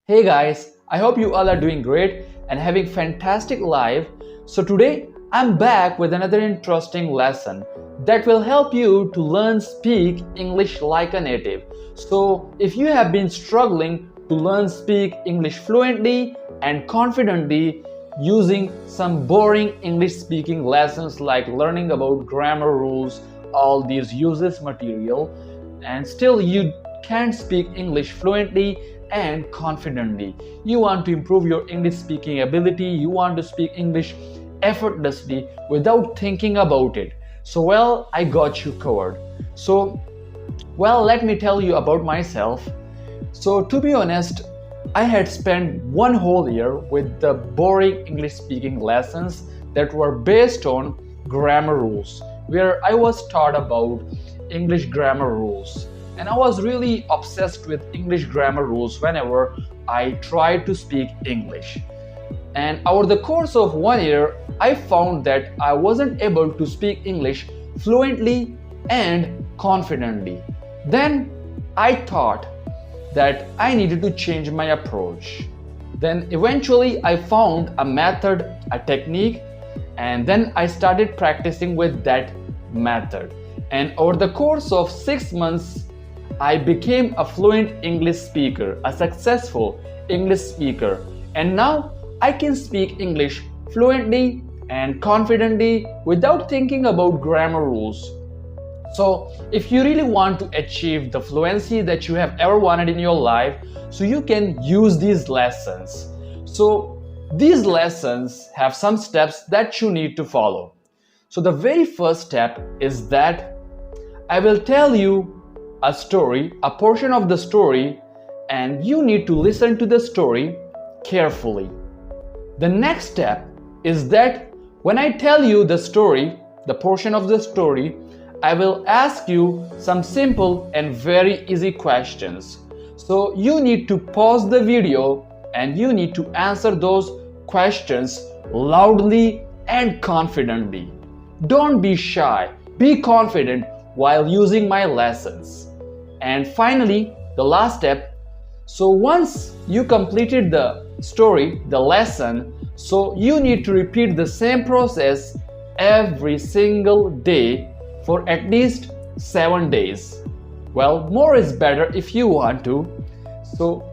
Hey guys, I hope you all are doing great and having fantastic life. So today I'm back with another interesting lesson that will help you to learn speak English like a native. So if you have been struggling to learn speak English fluently and confidently using some boring English speaking lessons like learning about grammar rules, all these useless material, and still you can't speak English fluently and confidently. You want to improve your English speaking ability, you want to speak English effortlessly without thinking about it. So, well, I got you covered. So, well, let me tell you about myself. So, to be honest, I had spent one whole year with the boring English speaking lessons that were based on grammar rules, where I was taught about English grammar rules. And I was really obsessed with English grammar rules whenever I tried to speak English. And over the course of one year, I found that I wasn't able to speak English fluently and confidently. Then I thought that I needed to change my approach. Then eventually I found a method, a technique, and then I started practicing with that method. And over the course of 6 months, I became a fluent English speaker, a successful English speaker, and now I can speak English fluently and confidently without thinking about grammar rules. So, if you really want to achieve the fluency that you have ever wanted in your life, so you can use these lessons. So, these lessons have some steps that you need to follow. So, the very first step is that I will tell you a story, a portion of the story, and you need to listen to the story carefully. The next step is that when I tell you the story, the portion of the story, I will ask you some simple and very easy questions. So you need to pause the video and you need to answer those questions loudly and confidently. Don't be shy, be confident while using my lessons. And finally, the last step. So once you completed the story, the lesson, so you need to repeat the same process every single day for at least 7 days. Well, more is better if you want to. So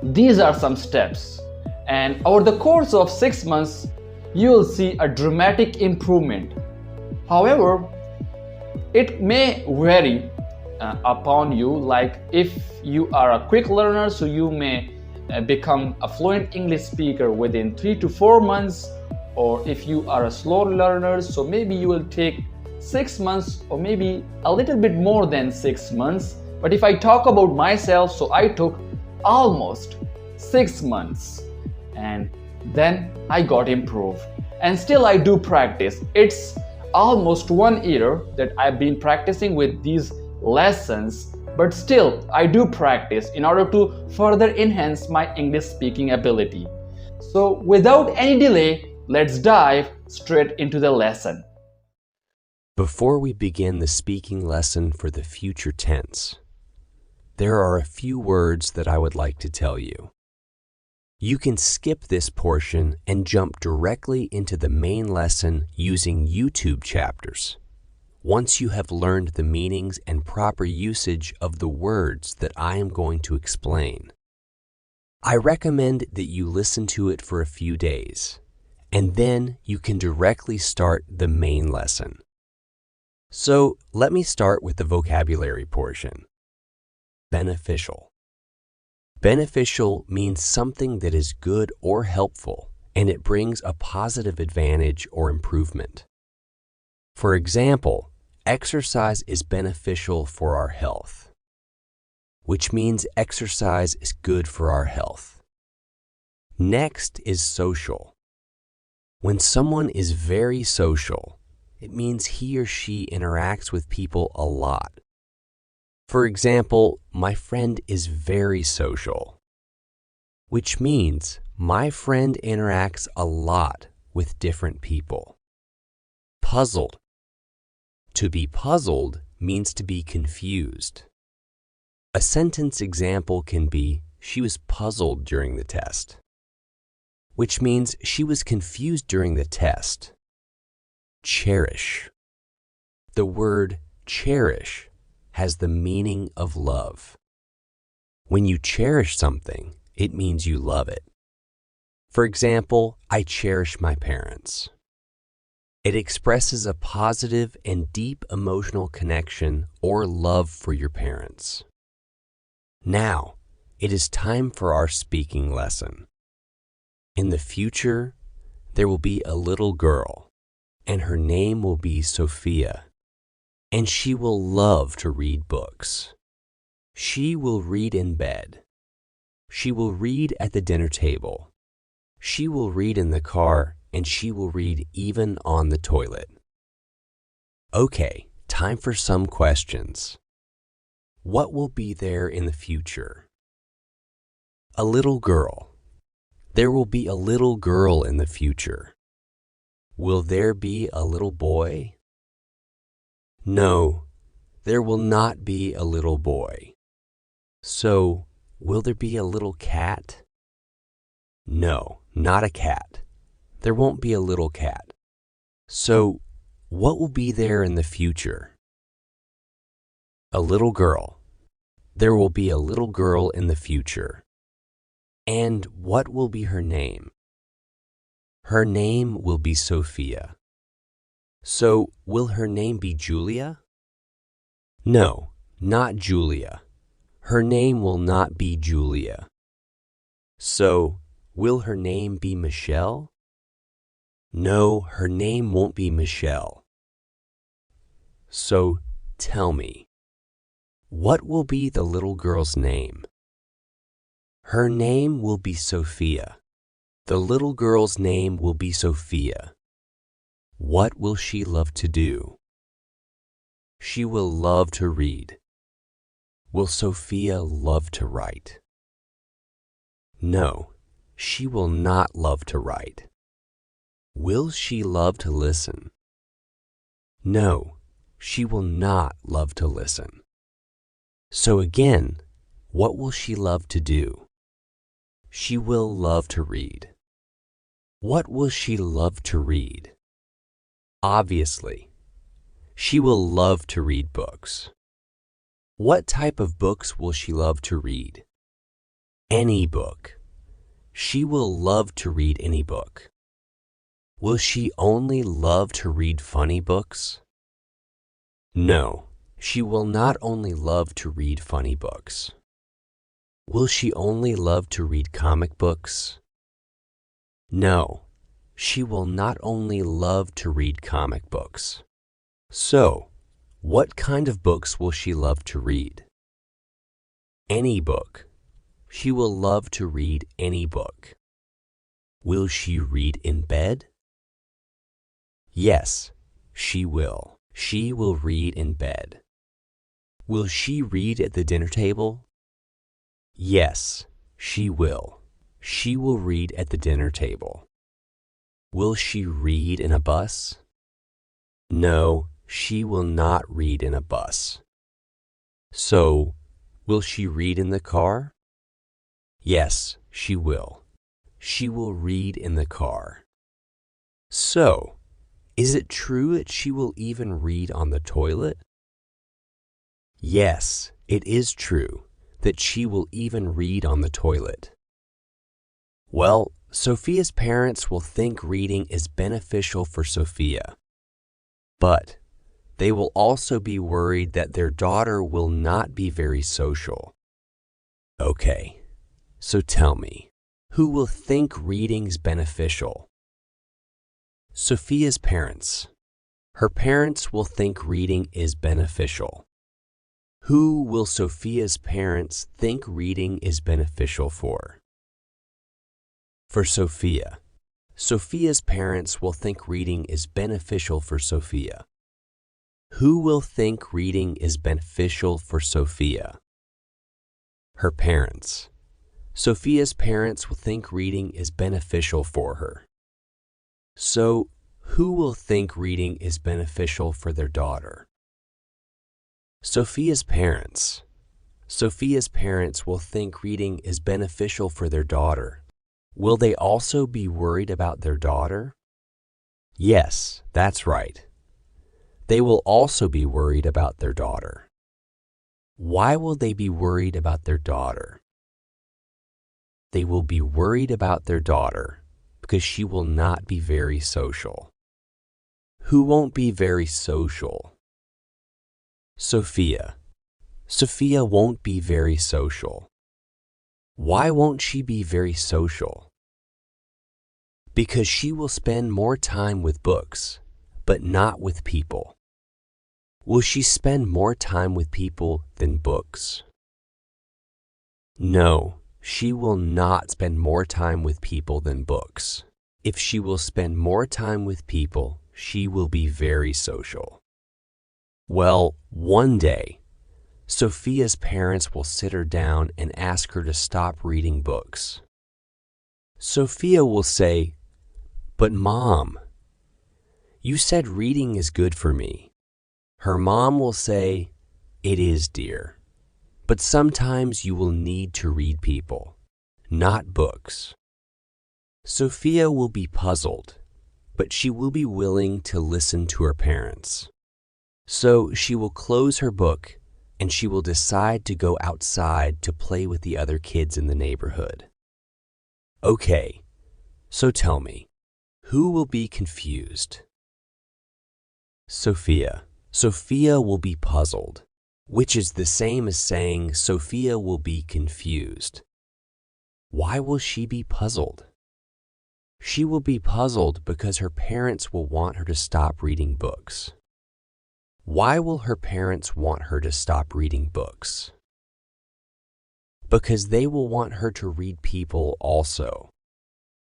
these are some steps. And over the course of 6 months, you will see a dramatic improvement. However, it may vary upon you, like if you are a quick learner, so you may become a fluent English speaker within 3 to 4 months, or if you are a slow learner, so maybe you will take 6 months or maybe a little bit more than 6 months. But if I talk about myself, so I took almost 6 months and then I got improved, and still I do practice. It's almost 1 year that I've been practicing with these lessons, but still I do practice in order to further enhance my English speaking ability. So without any delay, let's dive straight into the lesson. Before we begin the speaking lesson for the future tense, there are a few words that I would like to tell you. You can skip this portion and jump directly into the main lesson using YouTube chapters, once you have learned the meanings and proper usage of the words that I am going to explain. I recommend that you listen to it for a few days, and then you can directly start the main lesson. So let me start with the vocabulary portion. Beneficial. Beneficial means something that is good or helpful, and it brings a positive advantage or improvement. For example, exercise is beneficial for our health, which means exercise is good for our health. Next is social. When someone is very social, it means he or she interacts with people a lot. For example, my friend is very social, which means my friend interacts a lot with different people. Puzzled. To be puzzled means to be confused. A sentence example can be, she was puzzled during the test, which means she was confused during the test. Cherish. The word cherish has the meaning of love. When you cherish something, it means you love it. For example, I cherish my parents. It expresses a positive and deep emotional connection or love for your parents. Now, it is time for our speaking lesson. In the future, there will be a little girl, and her name will be Sophia, and she will love to read books. She will read in bed. She will read at the dinner table. She will read in the car, and she will read even on the toilet. Okay, time for some questions. What will be there in the future? A little girl. There will be a little girl in the future. Will there be a little boy? No, there will not be a little boy. So, will there be a little cat? No, not a cat. There won't be a little cat. So, what will be there in the future? A little girl. There will be a little girl in the future. And what will be her name? Her name will be Sophia. So, will her name be Julia? No, not Julia. Her name will not be Julia. So, will her name be Michelle? No, her name won't be Michelle. So, tell me, what will be the little girl's name? Her name will be Sophia. The little girl's name will be Sophia. What will she love to do? She will love to read. Will Sophia love to write? No, she will not love to write. Will she love to listen? No, she will not love to listen. So again, what will she love to do? She will love to read. What will she love to read? Obviously, she will love to read books. What type of books will she love to read? Any book. She will love to read any book. Will she only love to read funny books? No, she will not only love to read funny books. Will she only love to read comic books? No, she will not only love to read comic books. So, what kind of books will she love to read? Any book. She will love to read any book. Will she read in bed? Yes, she will. She will read in bed. Will she read at the dinner table? Yes, she will. She will read at the dinner table. Will she read in a bus? No, she will not read in a bus. So, will she read in the car? Yes, she will. She will read in the car. So, is it true that she will even read on the toilet? Yes, it is true that she will even read on the toilet. Well, Sophia's parents will think reading is beneficial for Sophia, but they will also be worried that their daughter will not be very social. Okay, so tell me, who will think reading's beneficial? Sophia's parents. Her parents will think reading is beneficial. Who will Sophia's parents think reading is beneficial for? For Sophia. Sophia's parents will think reading is beneficial for Sophia. Who will think reading is beneficial for Sophia? Her parents. Sophia's parents will think reading is beneficial for her. So, who will think reading is beneficial for their daughter? Sophia's parents. Sophia's parents will think reading is beneficial for their daughter. Will they also be worried about their daughter? Yes, that's right. They will also be worried about their daughter. Why will they be worried about their daughter? They will be worried about their daughter because she will not be very social. Who won't be very social? Sophia. Sophia won't be very social. Why won't she be very social? Because she will spend more time with books, but not with people. Will she spend more time with people than books? No, she will not spend more time with people than books. If she will spend more time with people, she will be very social. Well, one day, Sophia's parents will sit her down and ask her to stop reading books. Sophia will say, "But Mom, you said reading is good for me." Her mom will say, "It is, dear, but sometimes you will need to read people, not books." Sophia will be puzzled, but she will be willing to listen to her parents. So she will close her book and she will decide to go outside to play with the other kids in the neighborhood. Okay, so tell me, who will be confused? Sophia. Sophia will be puzzled, which is the same as saying Sophia will be confused. Why will she be puzzled? She will be puzzled because her parents will want her to stop reading books. Why will her parents want her to stop reading books? Because they will want her to read people also.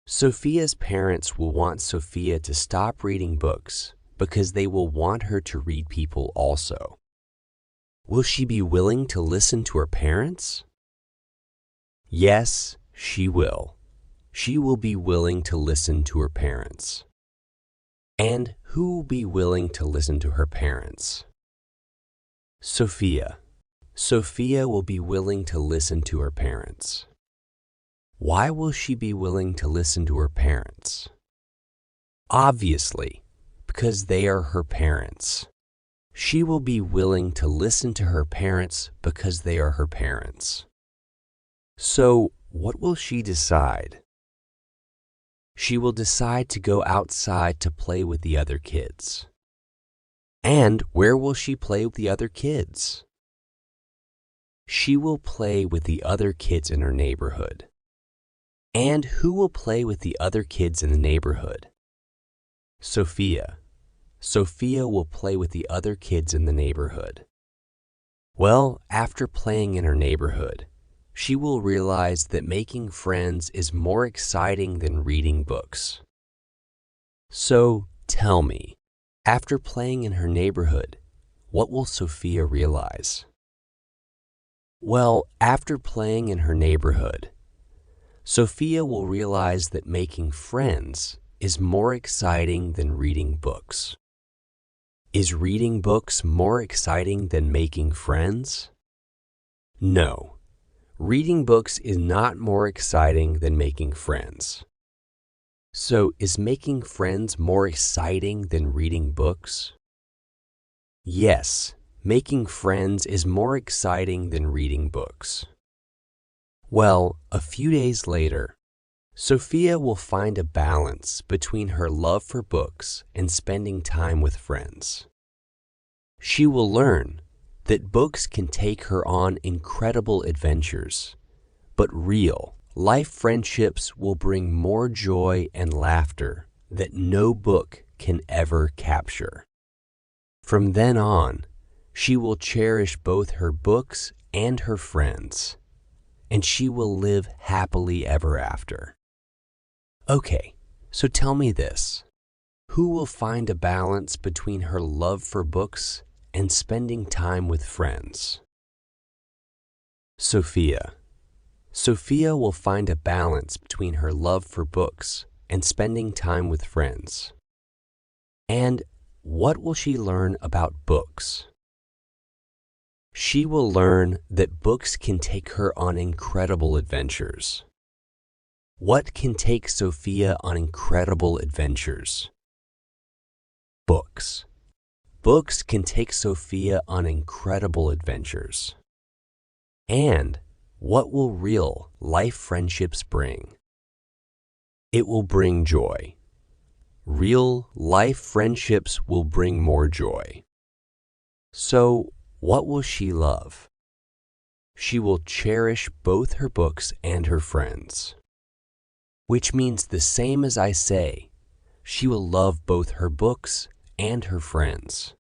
Sophia's parents will want Sophia to stop reading books because they will want her to read people also. Will she be willing to listen to her parents? Yes, she will. She will be willing to listen to her parents. And who will be willing to listen to her parents? Sophia. Sophia will be willing to listen to her parents. Why will she be willing to listen to her parents? Obviously, because they are her parents. She will be willing to listen to her parents because they are her parents. So, what will she decide? She will decide to go outside to play with the other kids. And where will she play with the other kids? She will play with the other kids in her neighborhood. And who will play with the other kids in the neighborhood? Sophia. Sophia will play with the other kids in the neighborhood. Well, after playing in her neighborhood, she will realize that making friends is more exciting than reading books. So, tell me, after playing in her neighborhood, what will Sophia realize? Well, after playing in her neighborhood, Sophia will realize that making friends is more exciting than reading books. Is reading books more exciting than making friends? No, reading books is not more exciting than making friends. So, is making friends more exciting than reading books? Yes, making friends is more exciting than reading books. Well, a few days later, Sophia will find a balance between her love for books and spending time with friends. She will learn that books can take her on incredible adventures, but real life friendships will bring more joy and laughter that no book can ever capture. From then on, she will cherish both her books and her friends, and she will live happily ever after. Okay, so tell me this. Who will find a balance between her love for books and spending time with friends? Sophia. Sophia will find a balance between her love for books and spending time with friends. And what will she learn about books? She will learn that books can take her on incredible adventures. What can take Sophia on incredible adventures? Books. Books can take Sophia on incredible adventures. And what will real life friendships bring? It will bring joy. Real life friendships will bring more joy. So, what will she love? She will cherish both her books and her friends. Which means the same as I say, she will love both her books and her friends.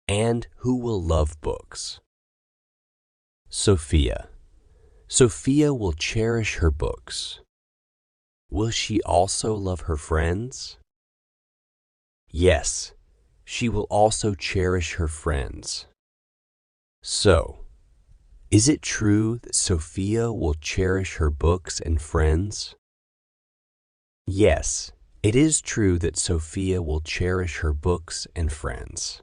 And who will love books? Sophia. Sophia will cherish her books. Will she also love her friends? Yes, she will also cherish her friends. So, is it true that Sophia will cherish her books and friends? Yes, it is true that Sophia will cherish her books and friends.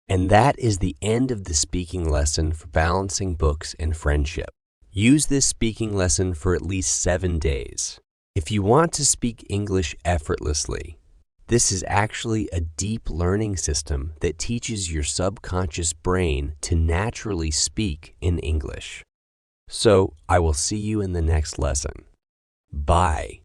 And that is the end of the speaking lesson for balancing books and friendship. Use this speaking lesson for at least 7 days. If you want to speak English effortlessly, this is actually a deep learning system that teaches your subconscious brain to naturally speak in English. So, I will see you in the next lesson. Bye.